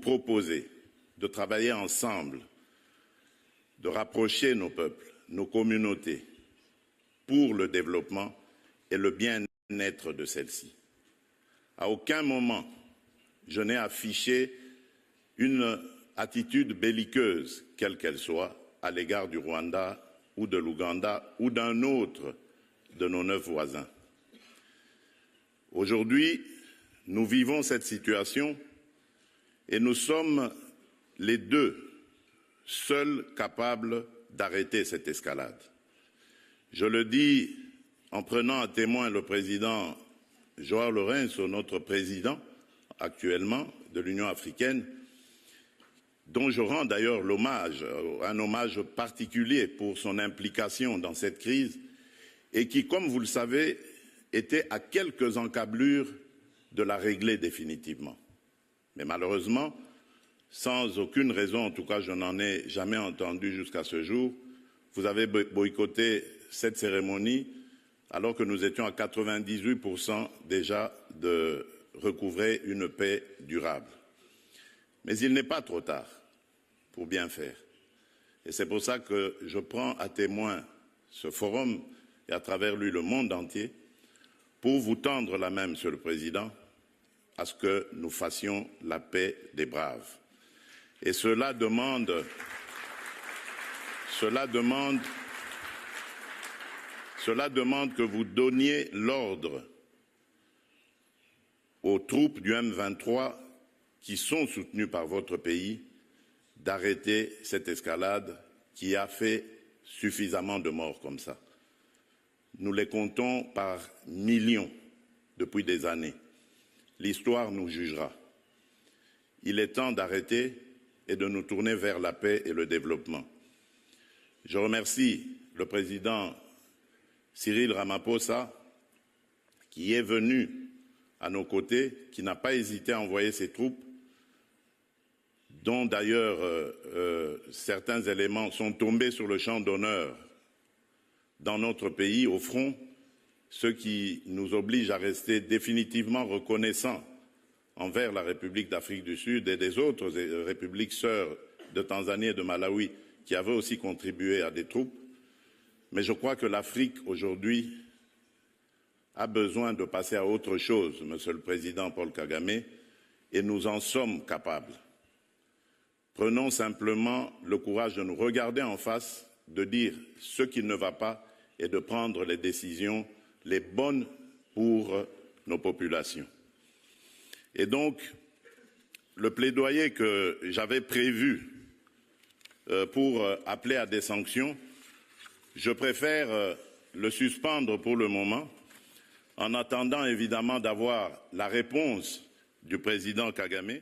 proposer de travailler ensemble, de rapprocher nos peuples, nos communautés, pour le développement et le bien-être de celles-ci. À aucun moment, je n'ai affiché une attitude belliqueuse, quelle qu'elle soit, à l'égard du Rwanda ou de l'Ouganda ou d'un autre de nos 9 voisins. Aujourd'hui, nous vivons cette situation et nous sommes les deux seuls capables d'arrêter cette escalade. Je le dis en prenant à témoin le président João Lourenço, notre président actuellement de l'Union africaine, dont je rends d'ailleurs un hommage particulier pour son implication dans cette crise et qui, comme vous le savez, était à quelques encablures de la régler définitivement. Mais malheureusement, sans aucune raison, en tout cas je n'en ai jamais entendu jusqu'à ce jour, vous avez boycotté cette cérémonie alors que nous étions à 98% déjà de recouvrer une paix durable. Mais il n'est pas trop tard pour bien faire. Et c'est pour ça que je prends à témoin ce forum et à travers lui le monde entier pour vous tendre la main, Monsieur le Président, à ce que nous fassions la paix des braves. Et cela demande que vous donniez l'ordre aux troupes du M23 qui sont soutenues par votre pays d'arrêter cette escalade qui a fait suffisamment de morts comme ça. Nous les comptons par millions depuis des années. L'histoire nous jugera. Il est temps d'arrêter et de nous tourner vers la paix et le développement. Je remercie le président Cyril Ramaphosa qui est venu à nos côtés, qui n'a pas hésité à envoyer ses troupes, dont d'ailleurs certains éléments sont tombés sur le champ d'honneur dans notre pays, au front, ce qui nous oblige à rester définitivement reconnaissants envers la République d'Afrique du Sud et des autres républiques sœurs de Tanzanie et de Malawi qui avaient aussi contribué à des troupes. Mais je crois que l'Afrique aujourd'hui a besoin de passer à autre chose, Monsieur le Président Paul Kagame, et nous en sommes capables. Prenons simplement le courage de nous regarder en face, de dire ce qui ne va pas et de prendre les décisions les bonnes pour nos populations. Et donc, le plaidoyer que j'avais prévu pour appeler à des sanctions, je préfère le suspendre pour le moment, en attendant évidemment d'avoir la réponse du président Kagame.